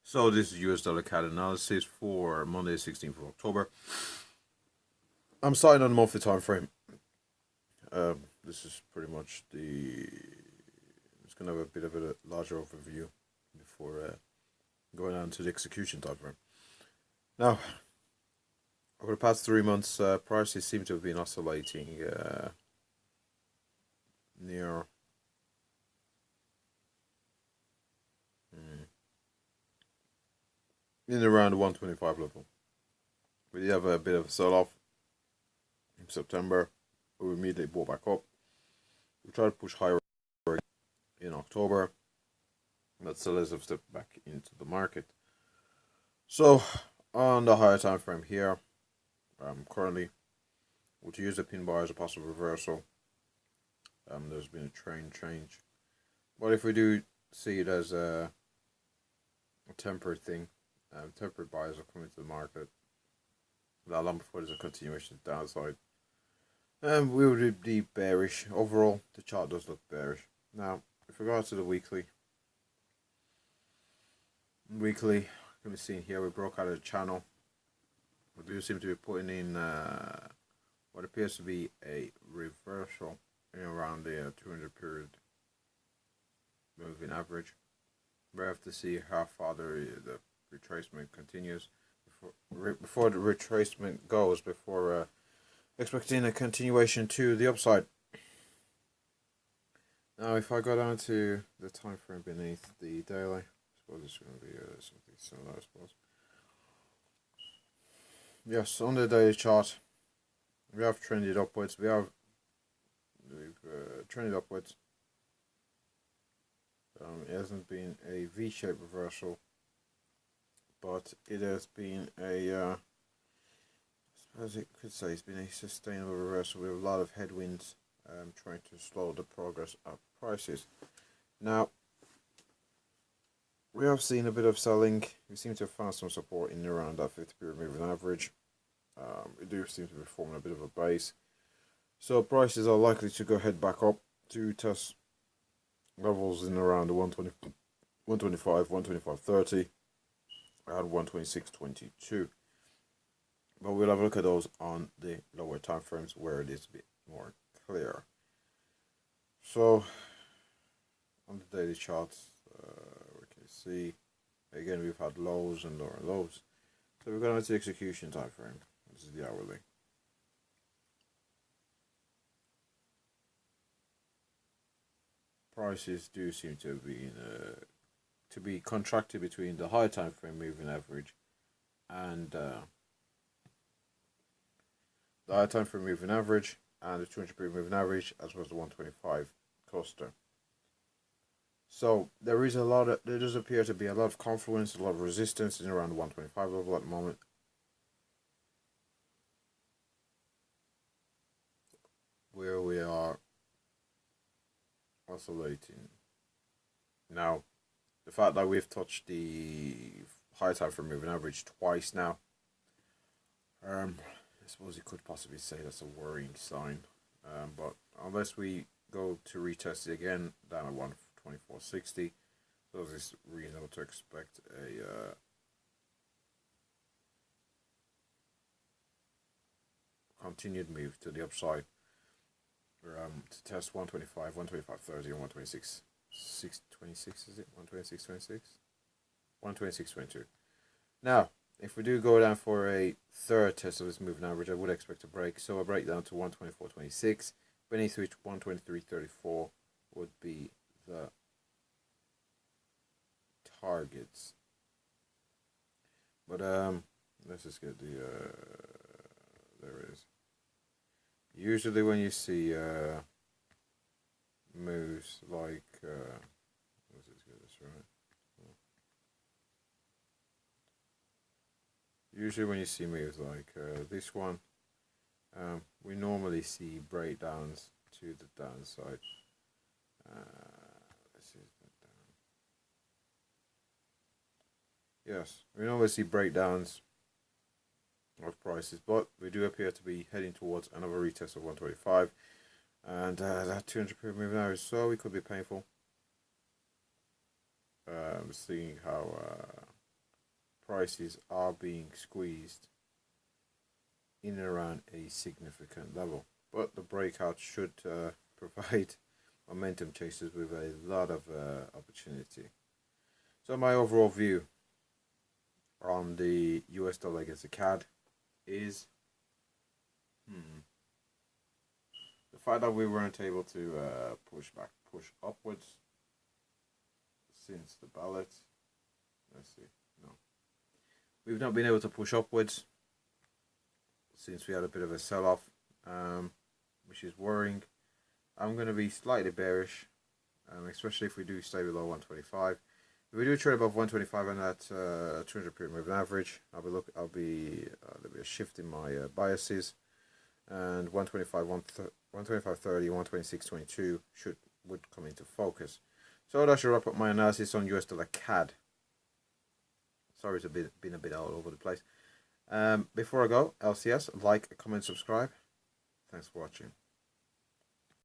So this is USDCAD Analysis for Monday, 16th of October. I'm starting on the monthly time frame. This is pretty much it's going to have a bit of a larger overview before going on to the execution time frame. Now, over the past 3 months, prices seem to have been oscillating near in around the 125 level. We did have a bit of a sell-off in September, but we immediately bought back up. We tried to push higher in October, but sellers have stepped back into the market. So on the higher time frame here, currently, would use the pin bar as a possible reversal. There's been a trend change, but if we do see it as a temporary thing, temporary buyers are coming to the market. Not long before there's a continuation of downside. We would be bearish. Overall, the chart does look bearish. Now, with regards to the weekly, can be seen here, we broke out of the channel. We do seem to be putting in what appears to be a reversal in around the 200 period moving average. We have to see how far the retracement continues before the retracement goes, before expecting a continuation to the upside. Now, if I go down to the time frame beneath the daily, I suppose it's going to be something similar, I suppose. Yes, on the daily chart, we have trended upwards. We've trended upwards. It hasn't been a V-shaped reversal, but it has been a, as it could say, it's been a sustainable reversal with a lot of headwinds trying to slow the progress of prices. Now, we have seen a bit of selling. We seem to have found some support in around that 50-period moving average. We do seem to be forming a bit of a base. So prices are likely to go ahead back up to test levels in around the 125, 125.30 and 126.22. But we'll have a look at those on the lower time frames where it is a bit more clear. So on the daily charts, we can see again we've had lows and lower lows. So we're going to the execution time frame. This is the hourly. Prices do seem to be contracted between the high time frame moving average and the high time frame moving average and the 200-period moving average, as well as the 125 cluster. So there does appear to be a lot of confluence, a lot of resistance in around the 125 level at the moment. Where we are oscillating. Now, the fact that we've touched the high time frame moving average twice now, I suppose you could possibly say that's a worrying sign. But unless we go to retest it again down at 124.60, so it's reasonable to expect a continued move to the upside. To test 125, 125.30 and 126, 626 is it? 126.26? 126.22. Now, if we do go down for a third test of this moving average, I would expect a break. So a breakdown to 124.26, beneath which 123.34 would be the targets. But let's just get the there it is. Usually when you see moves like let's just get this right. Usually when you see moves like this one, we normally see breakdowns to the downside. Let's see down. Yes, we normally see breakdowns of prices, but we do appear to be heading towards another retest of 125 and that 200-period moving average, so it could be painful. Seeing how prices are being squeezed in and around a significant level. But the breakout should provide momentum chasers with a lot of opportunity. So my overall view on the US dollar against the CAD is the fact that we weren't able to push upwards since the ballot. Let's see. No, we've not been able to push upwards since we had a bit of a sell-off, which is worrying. I'm going to be slightly bearish, especially if we do stay below 125. If we do trade above 125 and that 200 period moving average, there'll be a shift in my biases, and 125, 125.30, 126.22 would come into focus. So that should wrap up my analysis on US dollar CAD. Sorry, it's been a bit all over the place. Before I go, LCS, like, comment, subscribe. Thanks for watching.